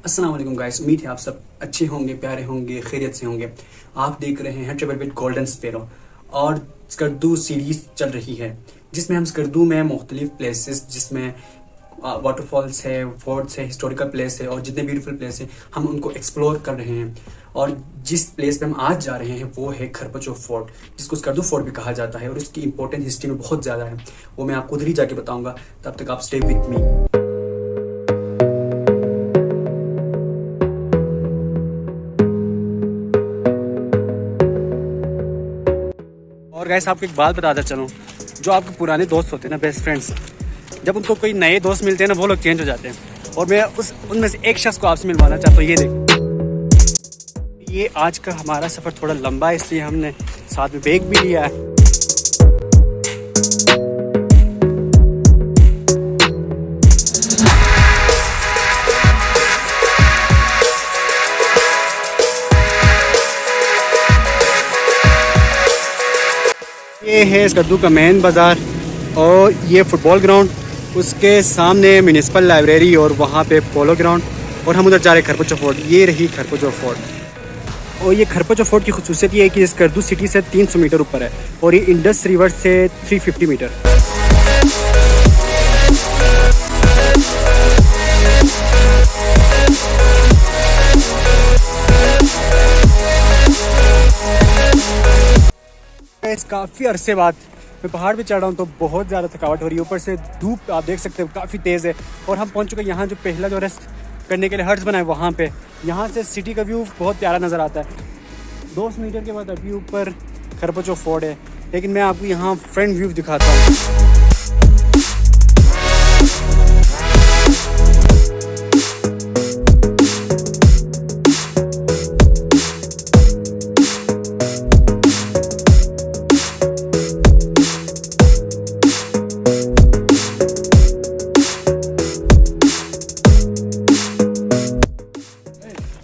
अस्सलाम वालेकुम गाइस, उम्मीद है आप सब अच्छे होंगे, प्यारे होंगे, खैरियत से होंगे। आप देख रहे हैं ट्रेवल विद गोल्डन स्पैरो और स्कर्दू सीरीज चल रही है जिसमें हम स्कर्दू में मुख्तलिफ प्लेसेस जिसमें वाटरफॉल्स है, फोर्ट्स है, हिस्टोरिकल प्लेस है और जितने ब्यूटीफुल प्लेस है हम उनको एक्सप्लोर कर रहे हैं। और जिस प्लेस पे हम आज जा रहे हैं वो है खरपचो फोर्ट, जिसको स्कर्दू फोर्ट भी कहा जाता है और इसकी इंपॉर्टेंट हिस्ट्री में बहुत ज़्यादा है। वो मैं आपको उधर ही जाके बताऊँगा। तब तक आप स्टे विथ मी। और गाइस आपको एक बात बताता चलूँ, जो आपके पुराने दोस्त होते हैं ना, बेस्ट फ्रेंड्स, जब उनको कोई नए दोस्त मिलते हैं ना वो लोग चेंज हो जाते हैं। और मैं उनमें से एक शख्स को आपसे मिलवाना चाहता हूँ। ये देखो, ये आज का हमारा सफ़र थोड़ा लंबा है इसलिए हमने साथ में बैग भी लिया है। ये है स्कर्दू का मेन बाज़ार और ये फुटबॉल ग्राउंड, उसके सामने म्यूनिसिपल लाइब्रेरी और वहाँ पे पोलो ग्राउंड। और हम उधर जा रहे हैं खरपचो फोर्ट। ये रही खरपचो फोर्ट। और ये खरपचो फोर्ट की खूसियत ये है कि स्कर्दू सिटी से 300 मीटर ऊपर है और ये इंडस रिवर से 350 मीटर। काफ़ी अरसे बाद मैं पहाड़ पे चढ़ रहा हूँ तो बहुत ज़्यादा थकावट हो रही है। ऊपर से धूप आप देख सकते हो काफ़ी तेज़ है। और हम पहुँच चुके हैं यहाँ, जो पहला जो रेस्ट करने के लिए हट्स बनाए वहाँ पे। यहाँ से सिटी का व्यू बहुत प्यारा नज़र आता है। 200 मीटर के बाद अभी ऊपर खरपचो फोर्ट है, लेकिन मैं आपको यहाँ फ्रंट व्यू दिखाता हूँ।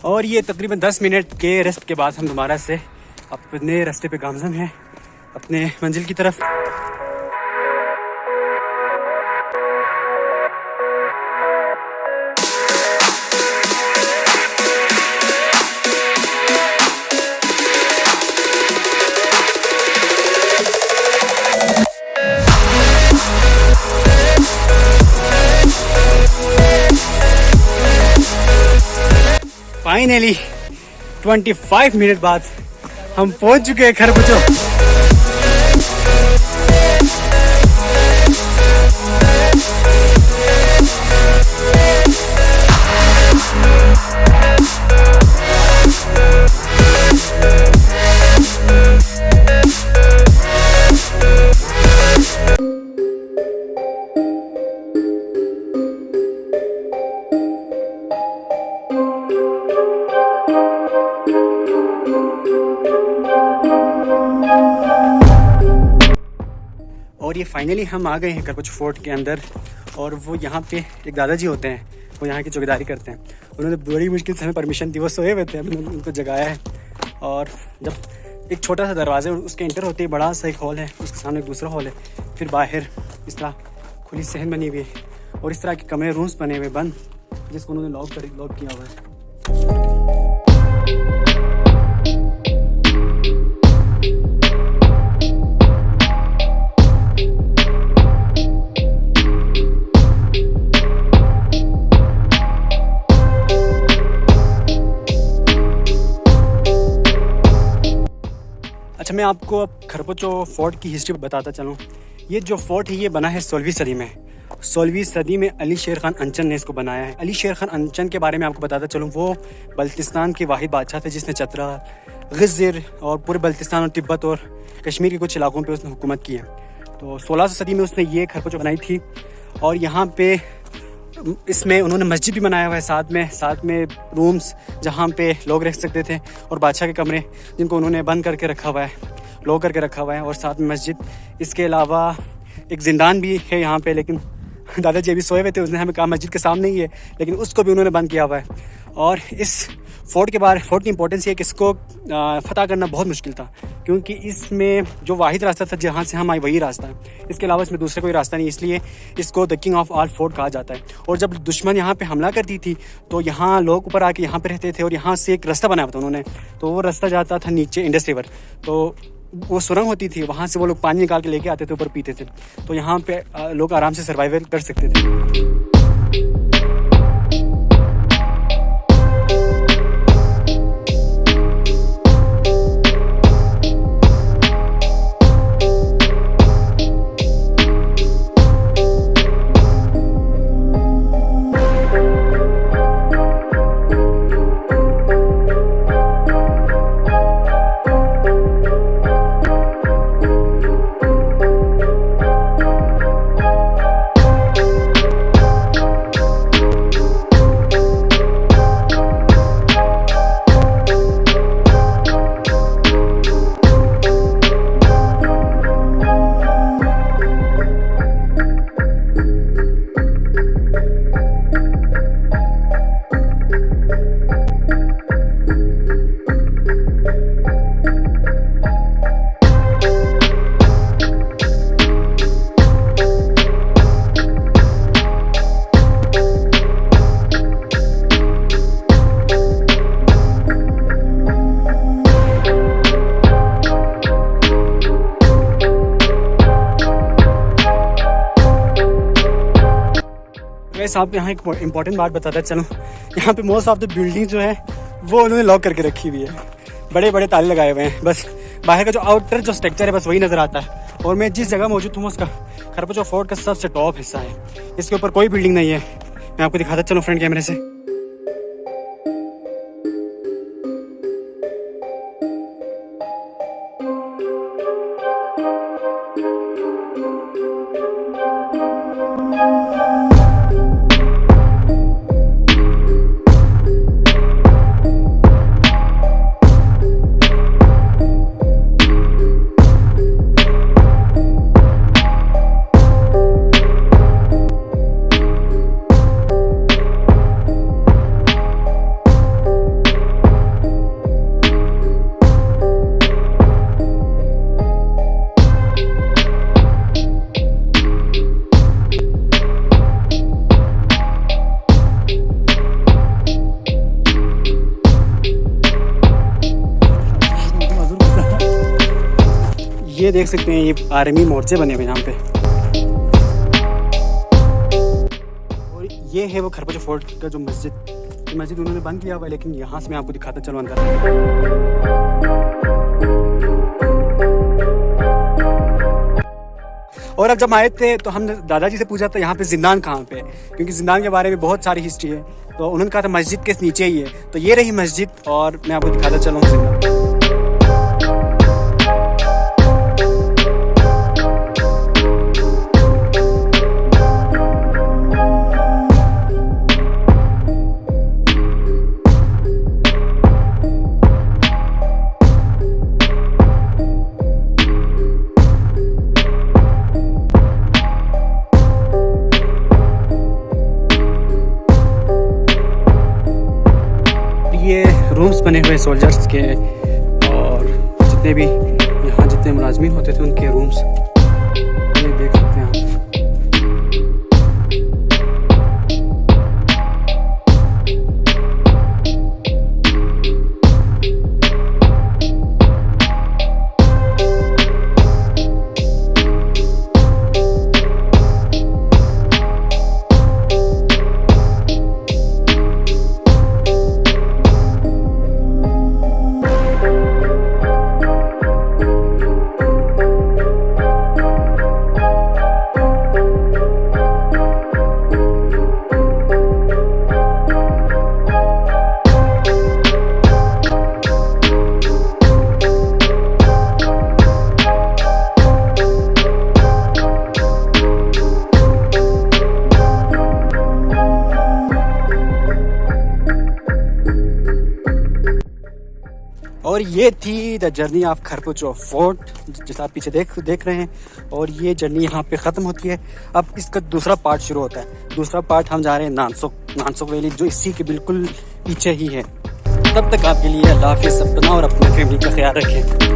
और ये तकरीबन 10 मिनट के रेस्ट के बाद हम दोबारा से अपने रास्ते पे गामज़न हैं, अपने मंजिल की तरफ। फाइनली 25 मिनट बाद हम पहुंच चुके हैं खरपचो। और ये फाइनली हम आ गए हैं खरपचो फोर्ट के अंदर। और वो यहाँ पे एक दादाजी होते हैं, वो यहाँ की चौकीदारी करते हैं। उन्होंने बड़ी मुश्किल से हमें परमिशन दी, वो सोए हुए थे, हमने उनको जगाया है। और जब एक छोटा सा दरवाज़ा है उसके इंटर होते ही बड़ा सा एक हॉल है, उसके सामने एक दूसरा हॉल है, फिर बाहर इस तरह खुली सहन बनी हुई है और इस तरह के कमरे रूम्स बने हुए बंद, जिसको उन्होंने लॉक किया हुआ है। अच्छा, मैं आपको अब खरपचो फोर्ट की हिस्ट्री बताता चलूँ। ये जो फोर्ट है ये बना है 16वीं सदी में। 16वीं सदी में अली शेर खान अंचन ने इसको बनाया है। अली शेर खान अंचन के बारे में आपको बताता चलूँ, वो बल्तिस्तान के वाहिद बादशाह थे जिसने चतरा, गिज़र और पूरे बल्तिस्तान और तिब्बत और कश्मीर के कुछ इलाकों पे उसने हुकूमत की है। तो 16वीं सदी में उसने ये खरपचो बनाई थी। और यहाँ पे इसमें उन्होंने मस्जिद भी बनाया हुआ है, साथ में रूम्स जहाँ पे लोग रह सकते थे और बादशाह के कमरे जिनको उन्होंने बंद करके रखा हुआ है, लॉक करके रखा हुआ है, और साथ में मस्जिद। इसके अलावा एक ज़िंदान भी है यहाँ पे, लेकिन दादाजी अभी सोए हुए थे, उसने हमें कहा मस्जिद के सामने ही है, लेकिन उसको भी उन्होंने बंद किया हुआ है। और इस फोर्ट की इंपॉर्टेंस ये है कि इसको फतह करना बहुत मुश्किल था, क्योंकि इसमें जो वाहिद रास्ता था जहाँ से हम आए वही रास्ता है, इसके अलावा इसमें दूसरा कोई रास्ता नहीं, इसलिए इसको the king of all fort कहा जाता है। और जब दुश्मन यहाँ पे हमला करती थी तो यहाँ लोग ऊपर आके यहाँ पे रहते थे और यहाँ से एक रास्ता बनाया था उन्होंने, तो वो रास्ता जाता था नीचे इंडस रिवर, तो वो सुरंग होती थी, वहाँ से वो लोग पानी निकाल के लेके आते थे, ऊपर पीते थे, तो यहाँ पे लोग आराम से सर्वाइवल कर सकते थे। वैसे आपको यहाँ एक इम्पॉर्टेंट बात बताता चलो, यहाँ पे मोस्ट ऑफ द बिल्डिंग जो है वो उन्होंने लॉक करके रखी हुई है, बड़े बड़े ताले लगाए हुए हैं, बस बाहर का जो आउटर जो स्ट्रक्चर है बस वही नज़र आता है। और मैं जिस जगह मौजूद हूँ उसका खरबचो फोर्ट का सबसे टॉप हिस्सा है, इसके ऊपर कोई बिल्डिंग नहीं है। मैं आपको दिखाता चलूँ फ्रंट कैमरे से। ये देख सकते हैं, ये आर्मी मोर्चे बने हुए यहाँ पे, और ये है वो खरबचो फोर्ट का जो मस्जिद उन्होंने बंद किया हुआ है, लेकिन यहाँ से मैं आपको दिखाता चलूँ अंदर। और अब जब आए थे तो हमने दादाजी से पूछा था यहाँ पे जिंदान कहाँ पे है, क्योंकि जिंदान के बारे में बहुत सारी हिस्ट्री है, तो उन्होंने कहा था मस्जिद के नीचे ही है। तो ये रही मस्जिद और मैं आपको दिखाता चलूँ जिंदान। ये रूम्स बने हुए सोल्जर्स के, और जितने भी यहाँ जितने मुलाजमीन होते थे उनके रूम्स, ये देख सकते हैं आप। और ये थी द जर्नी ऑफ खरबचो फोर्ट, जैसा आप पीछे देख रहे हैं। और ये जर्नी यहाँ पे ख़त्म होती है, अब इसका दूसरा पार्ट शुरू होता है। दूसरा पार्ट हम जा रहे हैं नानसुक वैली, जो इसी के बिल्कुल पीछे ही है। तब तक आपके लिए अल्लाह हाफिज़, अपना और अपने फैमिली का ख्याल रखें।